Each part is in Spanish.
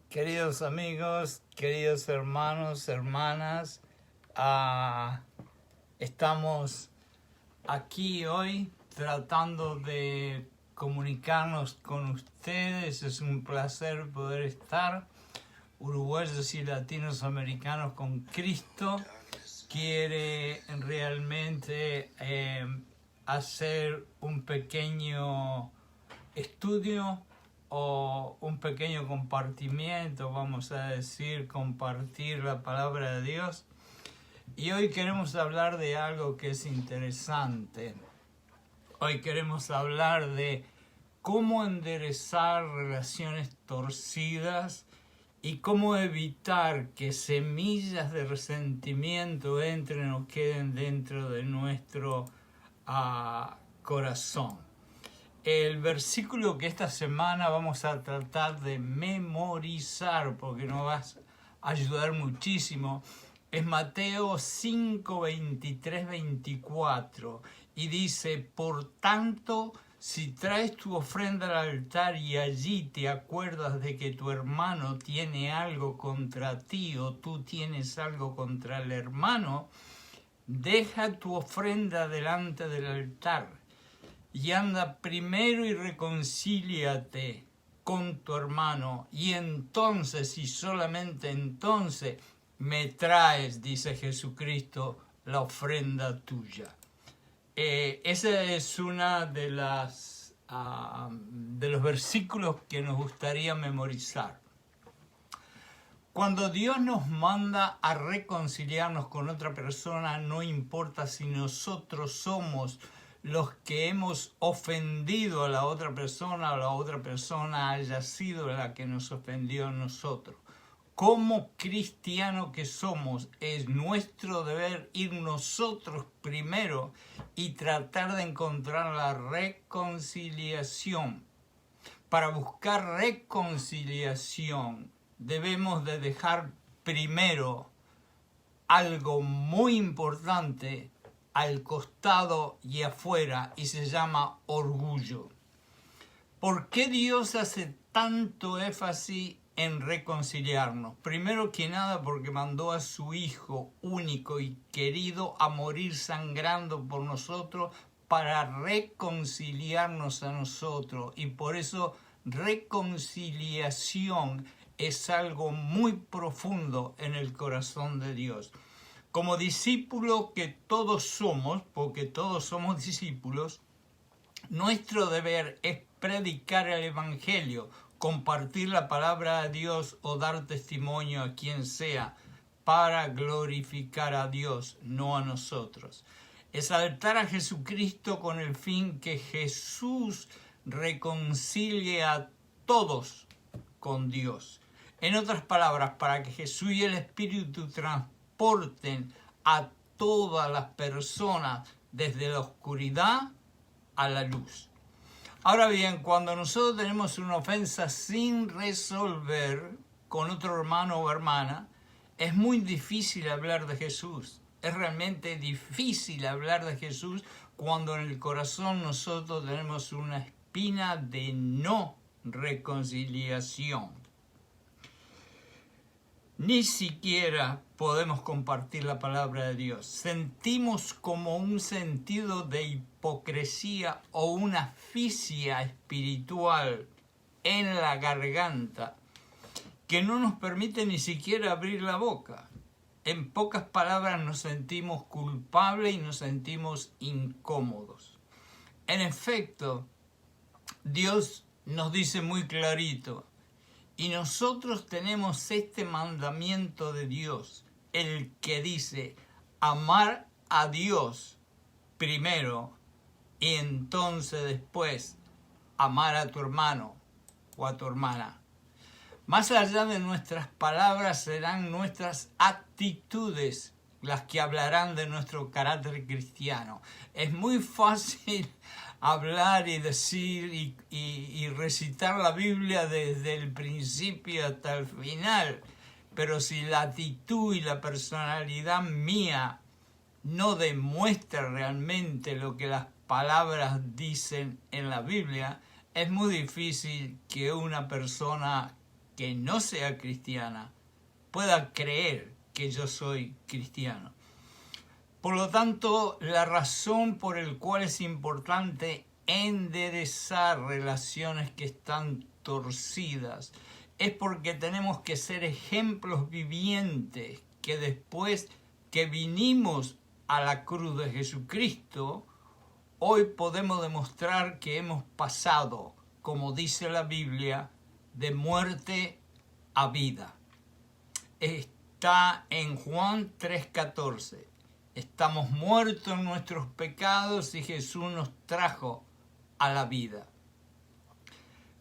Queridos amigos, queridos hermanos, hermanas, estamos aquí hoy tratando de comunicarnos con ustedes. Es un placer poder estar. Uruguayos y latinos americanos con Cristo quiere realmente hacer un pequeño estudio o un pequeño compartimiento, vamos a decir, compartir la palabra de Dios. Y hoy queremos hablar de algo que es interesante. Hoy queremos hablar de cómo enderezar relaciones torcidas y cómo evitar que semillas de resentimiento entren o queden dentro de nuestro corazón. El versículo que esta semana vamos a tratar de memorizar, porque nos va a ayudar muchísimo, es Mateo 5, 23, 24. Y dice: por tanto, si traes tu ofrenda al altar y allí te acuerdas de que tu hermano tiene algo contra ti o tú tienes algo contra el hermano, deja tu ofrenda delante del altar y anda primero y reconcíliate con tu hermano, y entonces, y solamente entonces, me traes, dice Jesucristo, la ofrenda tuya. Esa es una de los versículos que nos gustaría memorizar. Cuando Dios nos manda a reconciliarnos con otra persona, no importa si nosotros somos los que hemos ofendido a la otra persona o la otra persona haya sido la que nos ofendió a nosotros. Como cristianos que somos, es nuestro deber ir nosotros primero y tratar de encontrar la reconciliación. Para buscar reconciliación, debemos de dejar primero algo muy importante al costado y afuera, y se llama orgullo. ¿Por qué Dios hace tanto énfasis en reconciliarnos? Primero que nada porque mandó a su Hijo único y querido a morir sangrando por nosotros para reconciliarnos a nosotros, y por eso reconciliación es algo muy profundo en el corazón de Dios. Como discípulos que todos somos, porque todos somos discípulos, nuestro deber es predicar el Evangelio, compartir la palabra de Dios o dar testimonio a quien sea para glorificar a Dios, no a nosotros. Exaltar a Jesucristo con el fin que Jesús reconcilie a todos con Dios. En otras palabras, para que Jesús y el Espíritu transporten a todas las personas desde la oscuridad a la luz. Ahora bien, cuando nosotros tenemos una ofensa sin resolver con otro hermano o hermana, es muy difícil hablar de Jesús. Es realmente difícil hablar de Jesús cuando en el corazón nosotros tenemos una espina de no reconciliación. Ni siquiera podemos compartir la palabra de Dios. Sentimos como un sentido de hipocresía o una asfixia espiritual en la garganta que no nos permite ni siquiera abrir la boca. En pocas palabras, nos sentimos culpables y nos sentimos incómodos. En efecto, Dios nos dice muy clarito: y nosotros tenemos este mandamiento de Dios, el que dice amar a Dios primero y entonces después amar a tu hermano o a tu hermana. Más allá de nuestras palabras serán nuestras actitudes las que hablarán de nuestro carácter cristiano. Es muy fácil hablar y decir y recitar la Biblia desde el principio hasta el final, pero si la actitud y la personalidad mía no demuestra realmente lo que las palabras dicen en la Biblia, es muy difícil que una persona que no sea cristiana pueda creer que yo soy cristiano. Por lo tanto, la razón por la cual es importante enderezar relaciones que están torcidas es porque tenemos que ser ejemplos vivientes que después que vinimos a la cruz de Jesucristo, hoy podemos demostrar que hemos pasado, como dice la Biblia, de muerte a vida. Está en Juan 3:14. Estamos muertos en nuestros pecados y Jesús nos trajo a la vida.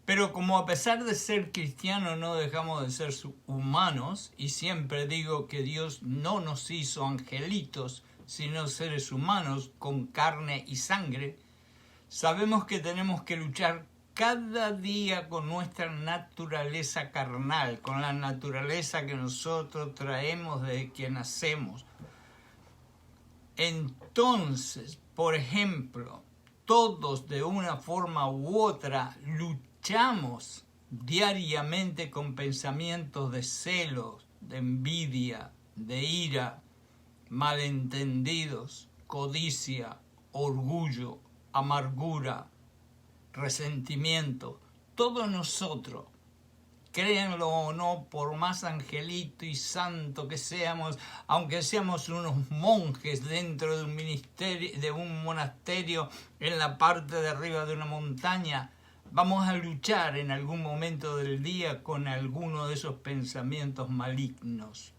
Pero como a pesar de ser cristianos no dejamos de ser humanos, y siempre digo que Dios no nos hizo angelitos, sino seres humanos con carne y sangre, sabemos que tenemos que luchar cada día con nuestra naturaleza carnal, con la naturaleza que nosotros traemos desde que nacemos. Entonces, por ejemplo, todos de una forma u otra luchamos diariamente con pensamientos de celos, de envidia, de ira, malentendidos, codicia, orgullo, amargura, resentimiento. Todos nosotros, créanlo o no, por más angelito y santo que seamos, aunque seamos unos monjes dentro de un ministerio, de un monasterio en la parte de arriba de una montaña, vamos a luchar en algún momento del día con alguno de esos pensamientos malignos.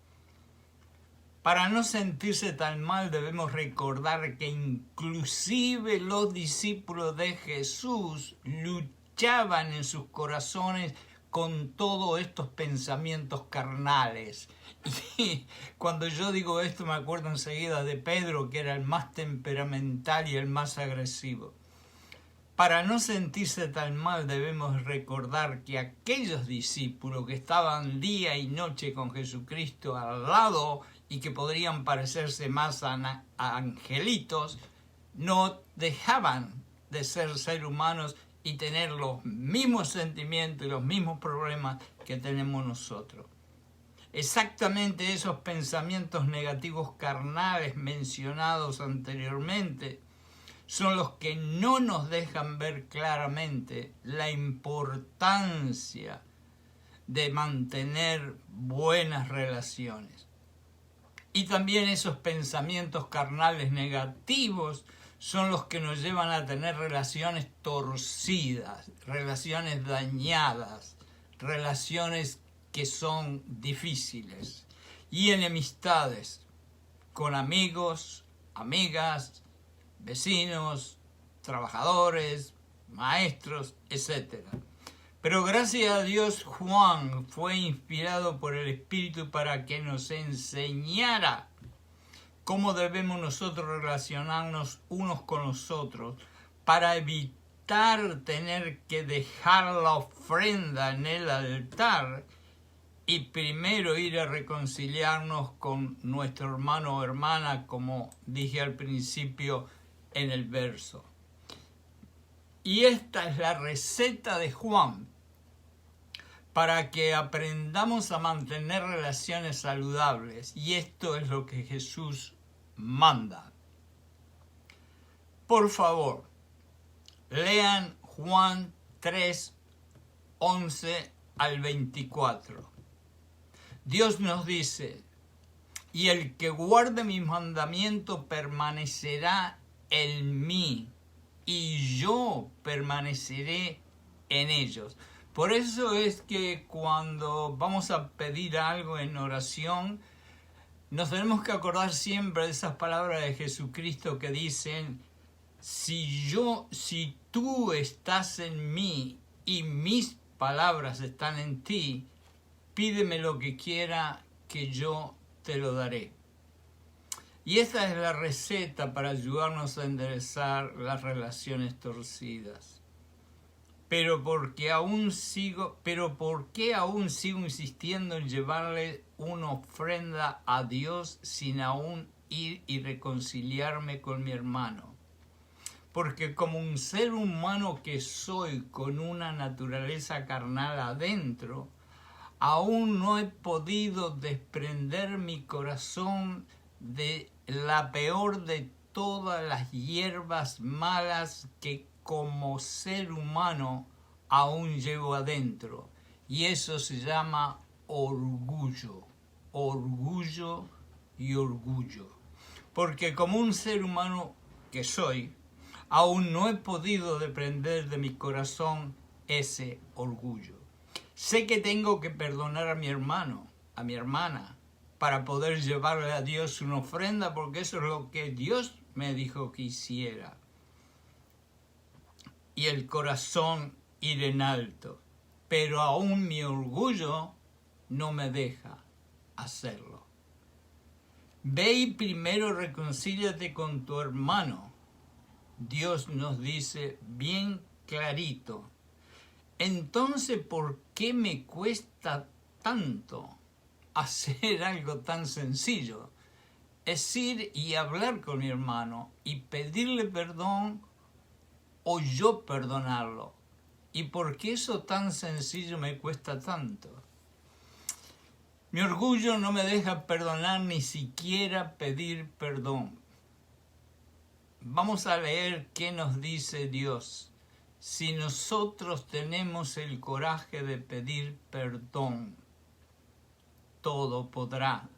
Para no sentirse tan mal debemos recordar que inclusive los discípulos de Jesús luchaban en sus corazones con todos estos pensamientos carnales. Y cuando yo digo esto me acuerdo enseguida de Pedro, que era el más temperamental y el más agresivo. Para no sentirse tan mal debemos recordar que aquellos discípulos que estaban día y noche con Jesucristo al lado y que podrían parecerse más a angelitos, no dejaban de ser humanos y tener los mismos sentimientos y los mismos problemas que tenemos nosotros. Exactamente esos pensamientos negativos carnales mencionados anteriormente son los que no nos dejan ver claramente la importancia de mantener buenas relaciones. Y también esos pensamientos carnales negativos son los que nos llevan a tener relaciones torcidas, relaciones dañadas, relaciones que son difíciles y enemistades con amigos, amigas, vecinos, trabajadores, maestros, etc. Pero gracias a Dios, Juan fue inspirado por el Espíritu para que nos enseñara cómo debemos nosotros relacionarnos unos con los otros para evitar tener que dejar la ofrenda en el altar y primero ir a reconciliarnos con nuestro hermano o hermana, como dije al principio en el verso. Y esta es la receta de Juan para que aprendamos a mantener relaciones saludables. Y esto es lo que Jesús manda. Por favor, lean Juan 3, 11 al 24. Dios nos dice: y el que guarde mis mandamientos permanecerá en mí, y yo permaneceré en ellos. Por eso es que cuando vamos a pedir algo en oración, nos tenemos que acordar siempre de esas palabras de Jesucristo que dicen: si tú estás en mí y mis palabras están en ti, pídeme lo que quiera que yo te lo daré. Y esta es la receta para ayudarnos a enderezar las relaciones torcidas. Pero ¿por qué aún sigo insistiendo en llevarle una ofrenda a Dios sin aún ir y reconciliarme con mi hermano? Porque como un ser humano que soy con una naturaleza carnal adentro, Aún no he podido desprender mi corazón de la peor de todas las hierbas malas que como ser humano aún llevo adentro. Y eso se llama orgullo. Orgullo y orgullo. Porque como un ser humano que soy, aún no he podido desprender de mi corazón ese orgullo. Sé que tengo que perdonar a mi hermano, a mi hermana, para poder llevarle a Dios una ofrenda, porque eso es lo que Dios me dijo que hiciera. Y el corazón ir en alto. Pero aún mi orgullo no me deja hacerlo. Ve y primero reconcíliate con tu hermano. Dios nos dice bien clarito. Entonces, ¿por qué me cuesta tanto hacer algo tan sencillo? Es ir y hablar con mi hermano y pedirle perdón o yo perdonarlo. ¿Y por qué eso tan sencillo me cuesta tanto? Mi orgullo no me deja perdonar ni siquiera pedir perdón. Vamos a leer qué nos dice Dios. Si nosotros tenemos el coraje de pedir perdón, todo podrá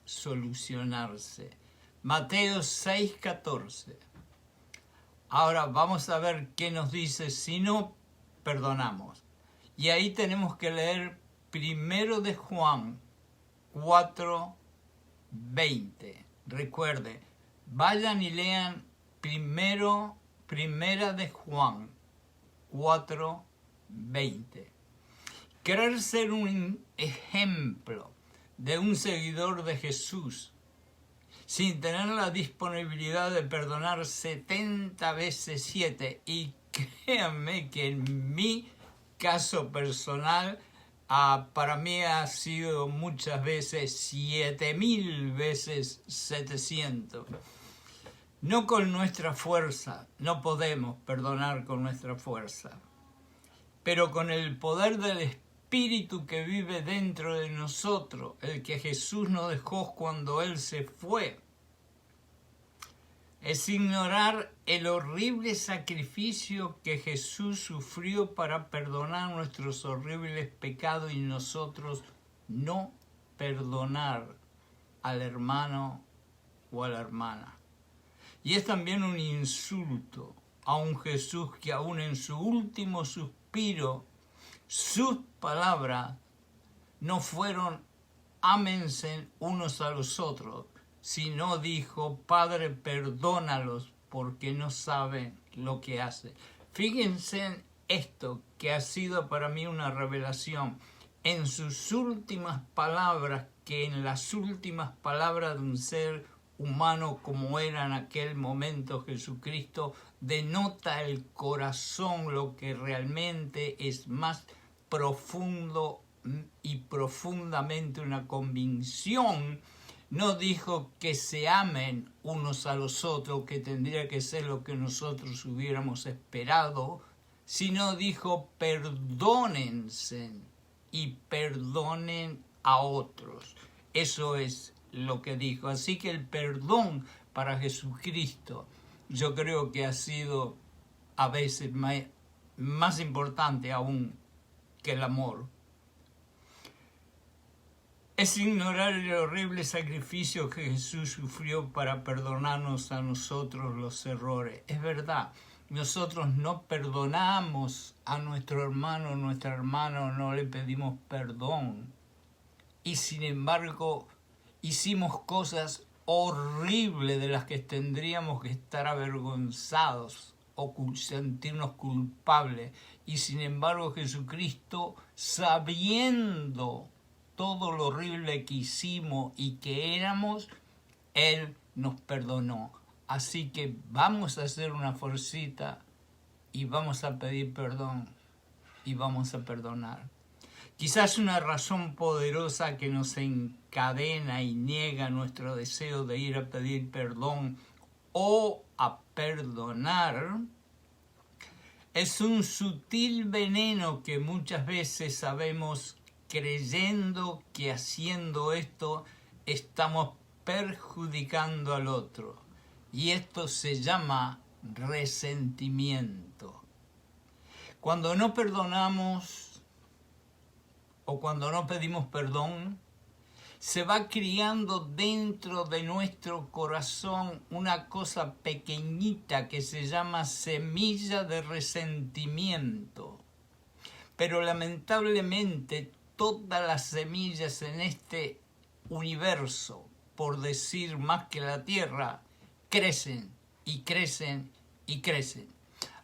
solucionarse. Mateo 6:14. Ahora vamos a ver qué nos dice si no perdonamos. Y ahí tenemos que leer 1 de Juan 4:20. Recuerde, vayan y lean Primera de Juan 4:20. Querer ser un ejemplo de un seguidor de Jesús sin tener la disponibilidad de perdonar 70 veces 7. Y créanme que en mi caso personal, para mí ha sido muchas veces 7.000 veces 700. No con nuestra fuerza, no podemos perdonar con nuestra fuerza, pero con el poder del Espíritu que vive dentro de nosotros, el que Jesús nos dejó cuando Él se fue. Es ignorar el horrible sacrificio que Jesús sufrió para perdonar nuestros horribles pecados y nosotros no perdonar al hermano o a la hermana. Y es también un insulto a un Jesús que aún en su último suspiro, sus palabras no fueron ámense unos a los otros, sino dijo, Padre, perdónalos porque no saben lo que hacen. Fíjense en esto que ha sido para mí una revelación. En sus últimas palabras, que en las últimas palabras de un ser humano como era en aquel momento Jesucristo, denota el corazón, lo que realmente es más profundo y profundamente una convicción. No dijo que se amen unos a los otros, que tendría que ser lo que nosotros hubiéramos esperado, sino dijo perdónense y perdonen a otros. Eso es lo que dijo. Así que el perdón para Jesucristo yo creo que ha sido a veces más importante aún que el amor. Es ignorar el horrible sacrificio que Jesús sufrió para perdonarnos a nosotros los errores. Es verdad, nosotros no perdonamos a nuestro hermano, nuestra hermana, no le pedimos perdón. Y sin embargo, hicimos cosas horribles de las que tendríamos que estar avergonzados o sentirnos culpables. Y sin embargo, Jesucristo, sabiendo todo lo horrible que hicimos y que éramos, Él nos perdonó. Así que vamos a hacer una fuercita y vamos a pedir perdón y vamos a perdonar. Quizás una razón poderosa que nos encadena y niega nuestro deseo de ir a pedir perdón o a perdonar es un sutil veneno que muchas veces sabemos creyendo que haciendo esto estamos perjudicando al otro. Y esto se llama resentimiento. Cuando no perdonamos o cuando no pedimos perdón, se va criando dentro de nuestro corazón una cosa pequeñita que se llama semilla de resentimiento. Pero lamentablemente todas las semillas en este universo, por decir más que la tierra, crecen y crecen y crecen.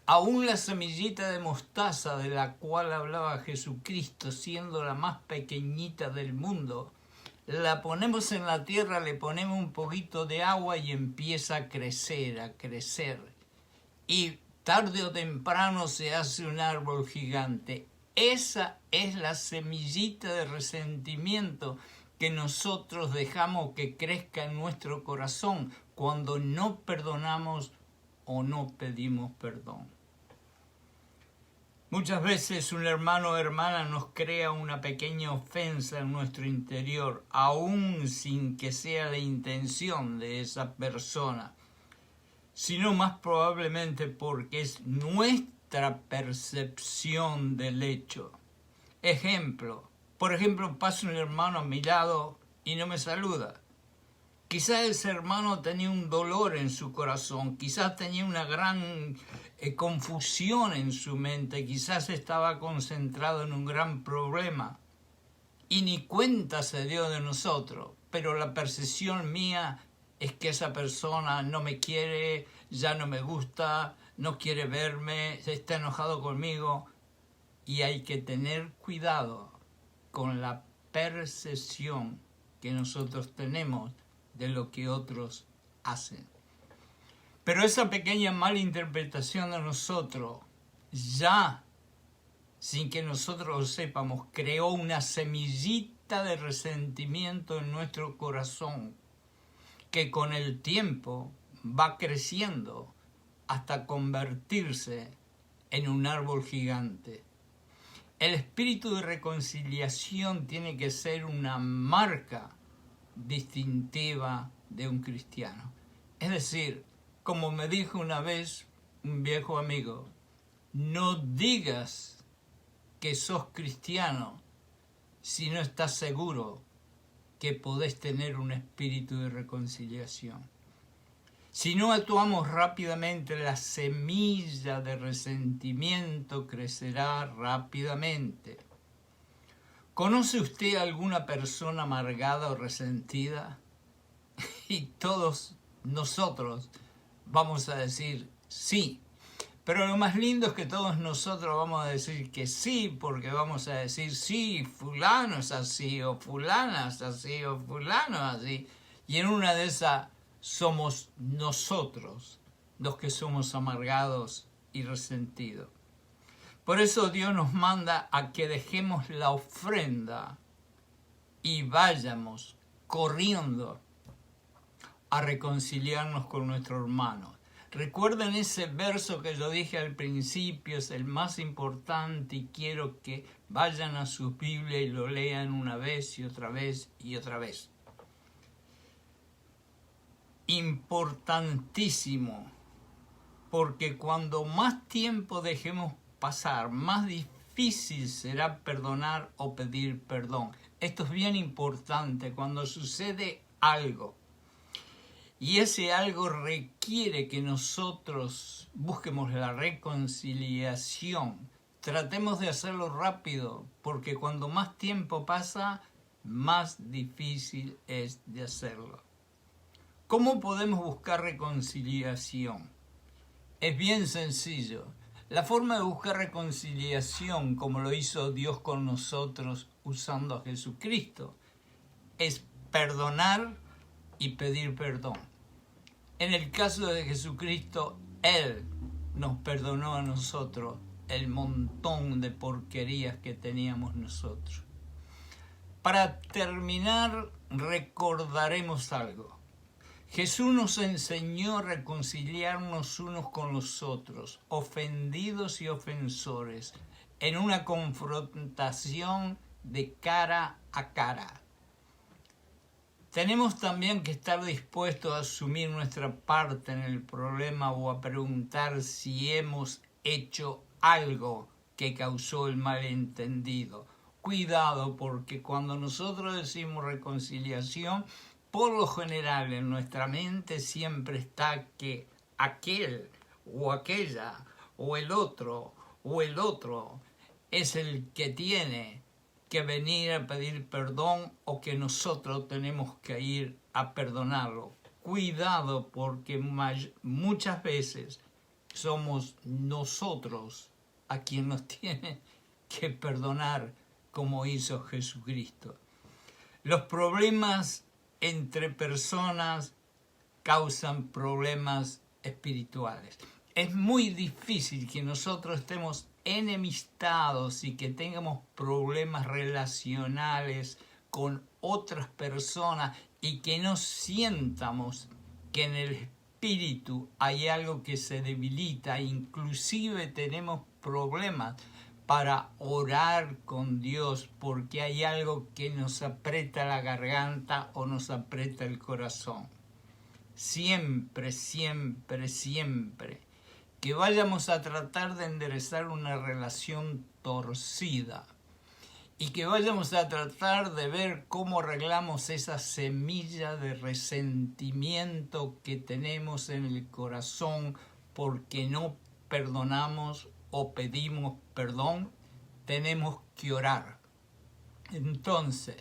Aún la semillita de mostaza de la cual hablaba Jesucristo, siendo la más pequeñita del mundo, la ponemos en la tierra, le ponemos un poquito de agua y empieza a crecer, a crecer. Y tarde o temprano se hace un árbol gigante. Esa es la semillita de resentimiento que nosotros dejamos que crezca en nuestro corazón cuando no perdonamos o no pedimos perdón. Muchas veces un hermano o hermana nos crea una pequeña ofensa en nuestro interior, aún sin que sea la intención de esa persona, sino más probablemente porque es nuestra percepción del hecho. Por ejemplo, pasa un hermano a mi lado y no me saluda. Quizás ese hermano tenía un dolor en su corazón, quizás tenía una gran confusión en su mente, quizás estaba concentrado en un gran problema y ni cuenta se dio de nosotros, pero la percepción mía es que esa persona no me quiere, ya no me gusta, no quiere verme, está enojado conmigo, y hay que tener cuidado con la percepción que nosotros tenemos de lo que otros hacen. Pero esa pequeña mala interpretación de nosotros, ya sin que nosotros lo sepamos, creó una semillita de resentimiento en nuestro corazón que con el tiempo va creciendo hasta convertirse en un árbol gigante. El espíritu de reconciliación tiene que ser una marca distintiva de un cristiano. Es decir, como me dijo una vez un viejo amigo, no digas que sos cristiano si no estás seguro que podés tener un espíritu de reconciliación. Si no actuamos rápidamente, la semilla de resentimiento crecerá rápidamente. ¿Conoce usted alguna persona amargada o resentida? Y todos nosotros vamos a decir sí. Pero lo más lindo es que todos nosotros vamos a decir que sí, porque vamos a decir sí, fulano es así, o fulana es así, o fulano es así. Y en una de esas somos nosotros los que somos amargados y resentidos. Por eso Dios nos manda a que dejemos la ofrenda y vayamos corriendo a reconciliarnos con nuestro hermano. Recuerden ese verso que yo dije al principio, es el más importante y quiero que vayan a su Biblia y lo lean una vez y otra vez y otra vez. Importantísimo, porque cuando más tiempo dejemos pasar, más difícil será perdonar o pedir perdón. Esto es bien importante cuando sucede algo y ese algo requiere que nosotros busquemos la reconciliación. Tratemos de hacerlo rápido, porque cuando más tiempo pasa, más difícil es de hacerlo. ¿Cómo podemos buscar reconciliación? Es bien sencillo. La forma de buscar reconciliación, como lo hizo Dios con nosotros usando a Jesucristo, es perdonar y pedir perdón. En el caso de Jesucristo, Él nos perdonó a nosotros el montón de porquerías que teníamos nosotros. Para terminar, recordaremos algo. Jesús nos enseñó a reconciliarnos unos con los otros, ofendidos y ofensores, en una confrontación de cara a cara. Tenemos también que estar dispuestos a asumir nuestra parte en el problema o a preguntar si hemos hecho algo que causó el malentendido. Cuidado, porque cuando nosotros decimos reconciliación, por lo general en nuestra mente siempre está que aquel o aquella o el otro es el que tiene que venir a pedir perdón o que nosotros tenemos que ir a perdonarlo. Cuidado, porque muchas veces somos nosotros a quien nos tiene que perdonar, como hizo Jesucristo. Los problemas entre personas causan problemas espirituales. Es muy difícil que nosotros estemos enemistados y que tengamos problemas relacionales con otras personas y que no sientamos que en el espíritu hay algo que se debilita. Inclusive tenemos problemas para orar con Dios porque hay algo que nos aprieta la garganta o nos aprieta el corazón. Siempre, siempre, siempre que vayamos a tratar de enderezar una relación torcida y que vayamos a tratar de ver cómo arreglamos esa semilla de resentimiento que tenemos en el corazón porque no perdonamos o pedimos perdón, tenemos que orar. Entonces,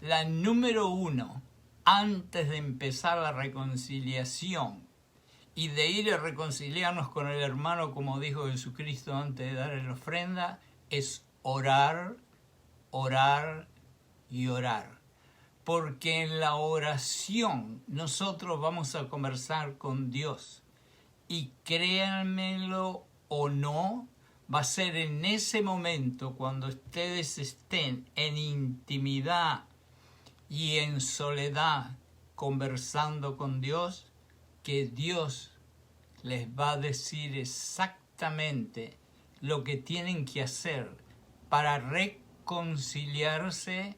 la número 1, antes de empezar la reconciliación y de ir a reconciliarnos con el hermano, como dijo Jesucristo antes de darle la ofrenda, es orar, orar y orar. Porque en la oración nosotros vamos a conversar con Dios. Y créanmelo o no, va a ser en ese momento cuando ustedes estén en intimidad y en soledad conversando con Dios, que Dios les va a decir exactamente lo que tienen que hacer para reconciliarse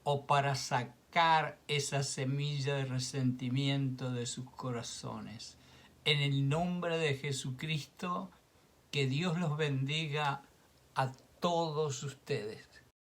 o para sacar esa semilla de resentimiento de sus corazones. En el nombre de Jesucristo, que Dios los bendiga a todos ustedes.